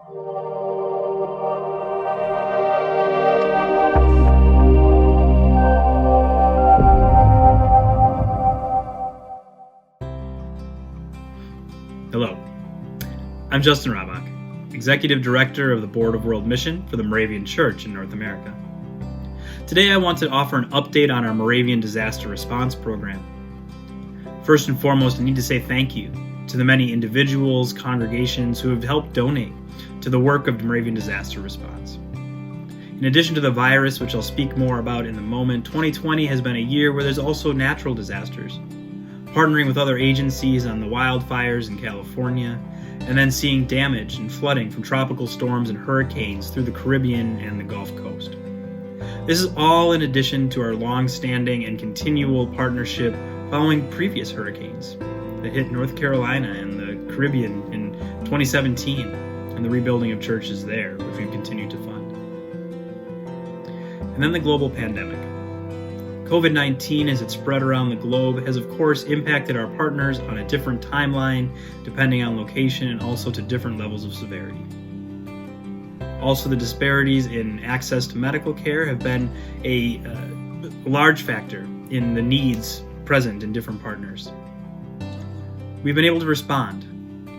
Hello, I'm Justin Rabach, Executive Director of the Board of World Mission for the Moravian Church in North America. Today I want to offer an update on our Moravian Disaster Response program. First and foremost, I need to say thank you to the many individuals, congregations who have helped donate to the work of the Moravian Disaster Response. In addition to the virus, which I'll speak more about in a moment, 2020 has been a year where there's also natural disasters. Partnering with other agencies on the wildfires in California, and then seeing damage and flooding from tropical storms and hurricanes through the Caribbean and the Gulf Coast. This is all in addition to our long-standing and continual partnership following previous hurricanes that hit North Carolina and the Caribbean in 2017, and the rebuilding of churches there, which we've continued to fund. And then the global pandemic. COVID-19, as it spread around the globe, has of course impacted our partners on a different timeline, depending on location and also to different levels of severity. Also, the disparities in access to medical care have been a large factor in the needs present in different partners. We've been able to respond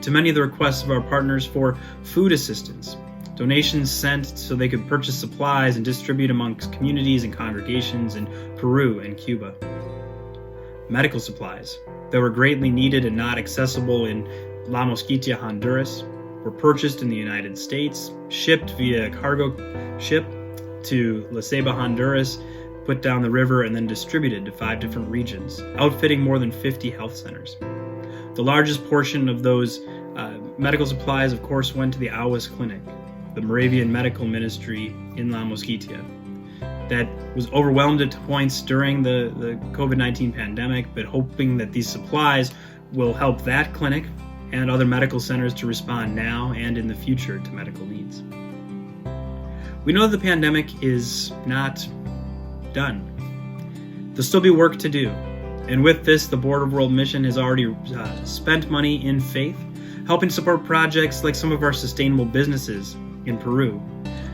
to many of the requests of our partners for food assistance, donations sent so they could purchase supplies and distribute amongst communities and congregations in Peru and Cuba. Medical supplies that were greatly needed and not accessible in La Mosquitia, Honduras, were purchased in the United States, shipped via cargo ship to La Ceiba, Honduras, put down the river, and then distributed to 5 different regions, outfitting more than 50 health centers. The largest portion of those medical supplies, of course, went to the Awas Clinic, the Moravian medical ministry in La Mosquitia, that was overwhelmed at points during the COVID-19 pandemic, but hoping that these supplies will help that clinic and other medical centers to respond now and in the future to medical needs. We know that the pandemic is not done. There'll still be work to do. And with this, the Board of World Mission has already spent money in faith, helping support projects like some of our sustainable businesses in Peru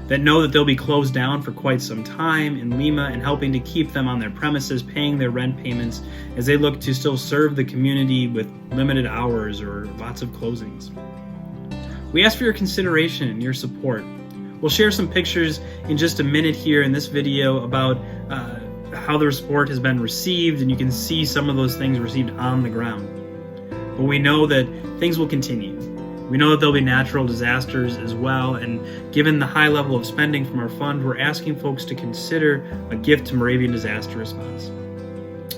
that know that they'll be closed down for quite some time in Lima, and helping to keep them on their premises, paying their rent payments as they look to still serve the community with limited hours or lots of closings. We ask for your consideration and your support. We'll share some pictures in just a minute here in this video about how the support has been received, and you can see some of those things received on the ground. But we know that things will continue. We know that there'll be natural disasters as well, and given the high level of spending from our fund, we're asking folks to consider a gift to Moravian Disaster Response.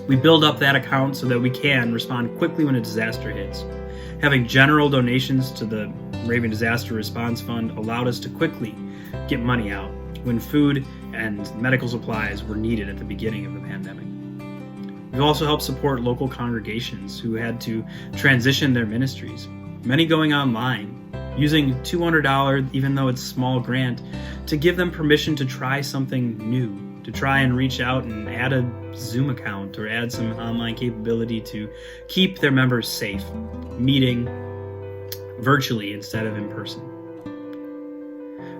We build up that account so that we can respond quickly when a disaster hits. Having general donations to the Moravian Disaster Response Fund allowed us to quickly get money out when food and medical supplies were needed at the beginning of the pandemic. We've also helped support local congregations who had to transition their ministries, many going online, using $200, even though it's a small grant, to give them permission to try something new, to try and reach out and add a Zoom account or add some online capability to keep their members safe, meeting virtually instead of in person.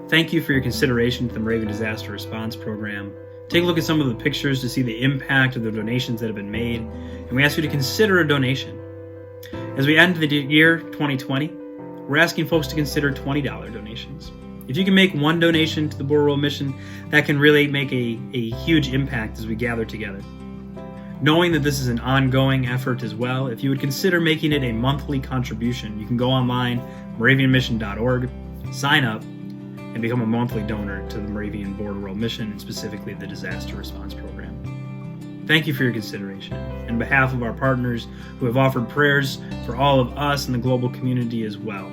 Thank you for your consideration to the Moravian Disaster Response Program. Take a look at some of the pictures to see the impact of the donations that have been made, and we ask you to consider a donation. As we end the year 2020, we're asking folks to consider $20 donations. If you can make one donation to the Board of World Mission, that can really make a huge impact as we gather together. Knowing that this is an ongoing effort as well, if you would consider making it a monthly contribution, you can go online, moravianmission.org, sign up, and become a monthly donor to the Moravian Board of World Mission, and specifically the Disaster Response Program. Thank you for your consideration. On behalf of our partners who have offered prayers for all of us and the global community as well,